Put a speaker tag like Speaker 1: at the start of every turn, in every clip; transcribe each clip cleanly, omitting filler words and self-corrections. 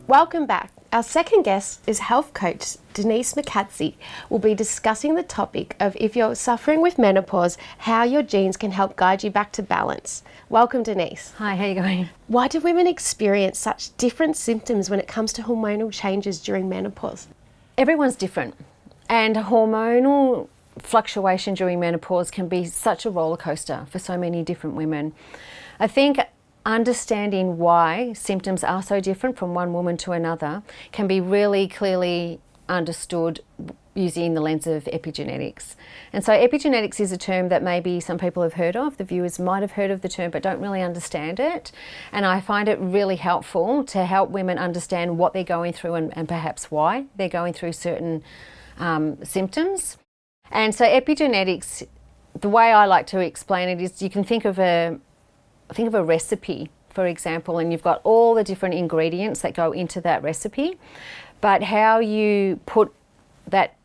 Speaker 1: Welcome back. Our second guest is health coach Denise Mokadsi. We'll be discussing the topic of if you're suffering with menopause, how your genes can help guide you back to balance. Welcome, Denise.
Speaker 2: Hi, how are you going?
Speaker 1: Why do women experience such different symptoms when it comes to hormonal changes during menopause?
Speaker 2: Everyone's different, and hormonal fluctuation during menopause can be such a roller coaster for so many different women. I think understanding why symptoms are so different from one woman to another can be really clearly understood using the lens of epigenetics. And so epigenetics is a term that maybe some people have heard of, the viewers might have heard of the term but don't really understand it. And I find it really helpful to help women understand what they're going through and perhaps why they're going through certain symptoms. And so epigenetics, the way I like to explain it is you can think of a recipe, for example, and you've got all the different ingredients that go into that recipe, but how you put that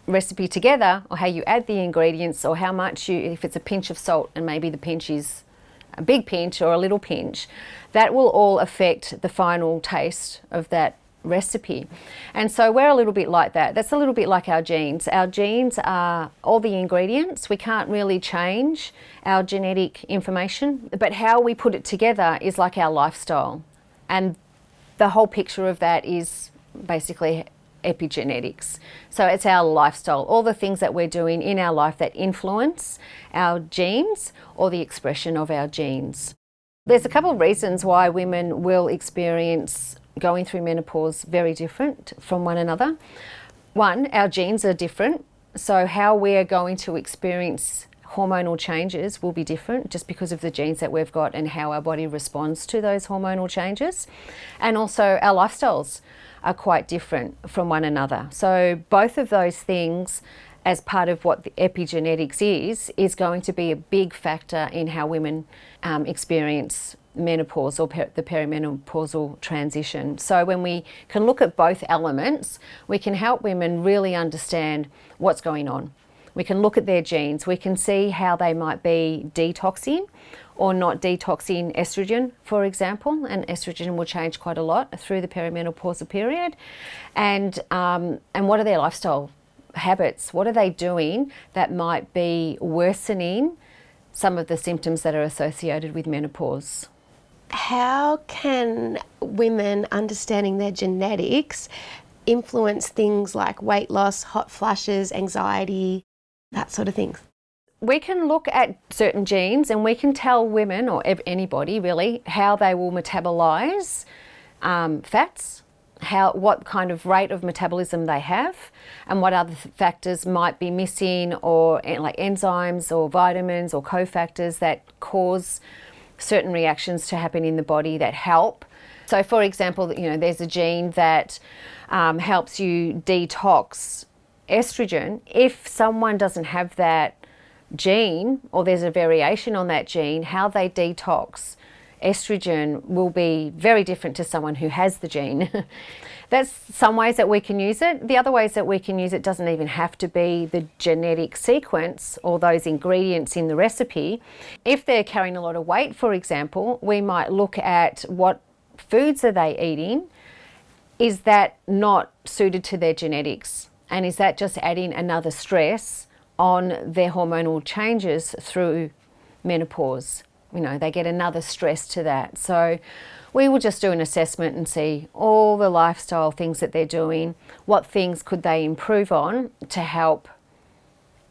Speaker 2: recipe together, or how you add the ingredients, or how much if it's a pinch of salt and maybe the pinch is a big pinch or a little pinch, that will all affect the final taste of that recipe. And so we're a little bit like that. That's a little bit like our genes. Our genes are all the ingredients. We can't really change our genetic information, but how we put it together is like our lifestyle. And the whole picture of that is basically epigenetics. So it's our lifestyle, all the things that we're doing in our life that influence our genes or the expression of our genes. There's a couple of reasons why women will experience going through menopause very different from one another. One, our genes are different, so how we're going to experience hormonal changes will be different just because of the genes that we've got and how our body responds to those hormonal changes. And also our lifestyles are quite different from one another. So both of those things, as part of what the epigenetics is going to be a big factor in how women experience menopause or the perimenopausal transition. So when we can look at both elements, we can help women really understand what's going on. We can look at their genes. We can see how they might be detoxing or not detoxing estrogen, for example, and estrogen will change quite a lot through the perimenopausal period. And what are their lifestyle habits? What are they doing that might be worsening some of the symptoms that are associated with menopause?
Speaker 1: How can women understanding their genetics influence things like weight loss, hot flushes, anxiety, that sort of things?
Speaker 2: We can look at certain genes and we can tell women, or anybody really, how they will metabolize fats, what kind of rate of metabolism they have, and what other factors might be missing, or like enzymes or vitamins or cofactors that cause certain reactions to happen in the body that help. So for example, there's a gene that helps you detox estrogen. If someone doesn't have that gene, or there's a variation on that gene, how they detox estrogen will be very different to someone who has the gene. That's some ways that we can use it. The other ways that we can use it doesn't even have to be the genetic sequence or those ingredients in the recipe. If they're carrying a lot of weight, for example, we might look at what foods are they eating. Is that not suited to their genetics? And is that just adding another stress on their hormonal changes through menopause? They get another stress to that. So we will just do an assessment and see all the lifestyle things that they're doing, what things could they improve on to help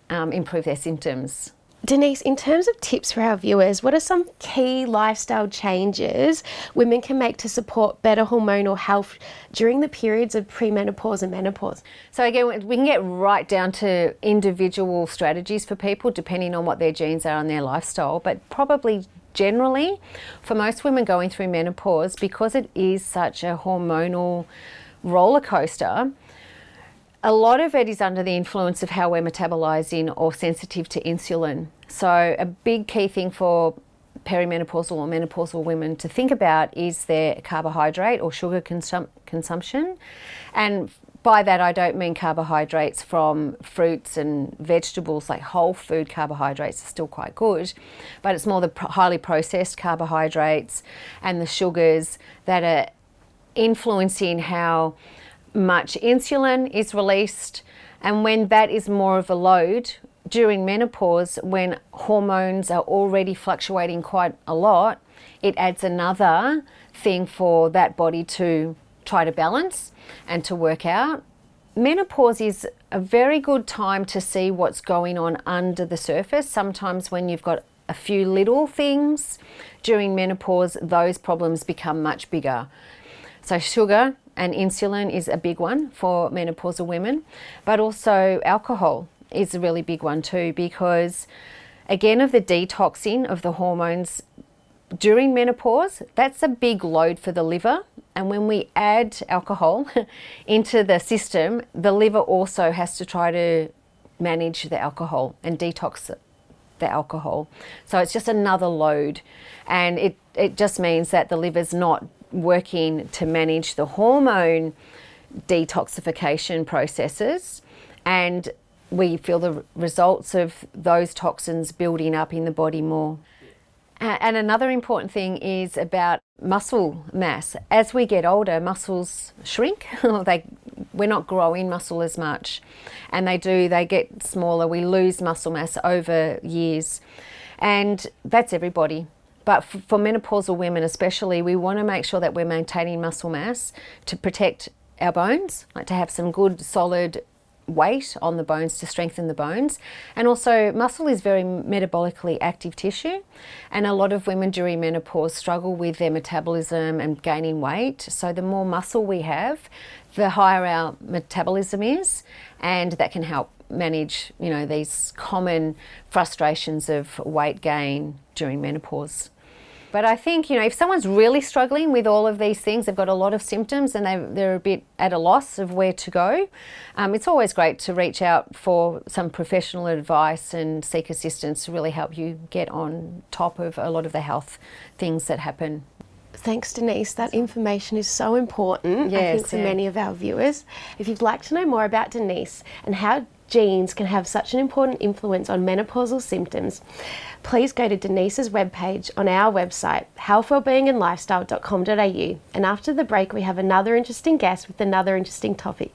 Speaker 2: improve their symptoms.
Speaker 1: Denise, in terms of tips for our viewers, what are some key lifestyle changes women can make to support better hormonal health during the periods of premenopause and menopause?
Speaker 2: So again, we can get right down to individual strategies for people depending on what their genes are and their lifestyle, but probably generally for most women going through menopause, because it is such a hormonal roller coaster, a lot of it is under the influence of how we're metabolizing or sensitive to insulin. So a big key thing for perimenopausal or menopausal women to think about is their carbohydrate or sugar consumption. And by that, I don't mean carbohydrates from fruits and vegetables, like whole food carbohydrates are still quite good, but it's more the highly processed carbohydrates and the sugars that are influencing how much insulin is released. And when that is more of a load during menopause, when hormones are already fluctuating quite a lot, it adds another thing for that body to try to balance and to work out. Menopause is a very good time to see what's going on under the surface. Sometimes when you've got a few little things during menopause, those problems become much bigger. So sugar and insulin is a big one for menopausal women, but also alcohol is a really big one too, because again, of the detoxing of the hormones during menopause, that's a big load for the liver. And when we add alcohol into the system, the liver also has to try to manage the alcohol and detox the alcohol. So it's just another load. And it just means that the liver's not working to manage the hormone detoxification processes, and we feel the results of those toxins building up in the body more. And another important thing is about muscle mass. As we get older, muscles shrink. We're not growing muscle as much, and they get smaller. We lose muscle mass over years, and that's everybody. But for menopausal women especially, we want to make sure that we're maintaining muscle mass to protect our bones, like to have some good solid weight on the bones to strengthen the bones. And also, muscle is very metabolically active tissue, and a lot of women during menopause struggle with their metabolism and gaining weight. So the more muscle we have, the higher our metabolism is, and that can help manage, these common frustrations of weight gain during menopause. But I think, if someone's really struggling with all of these things, they've got a lot of symptoms and they're a bit at a loss of where to go, it's always great to reach out for some professional advice and seek assistance to really help you get on top of a lot of the health things that happen.
Speaker 1: Thanks, Denise. That information is so important, I think, to many of our viewers. If you'd like to know more about Denise and how genes can have such an important influence on menopausal symptoms, please go to Denise's webpage on our website, healthwellbeingandlifestyle.com.au. And after the break, we have another interesting guest with another interesting topic.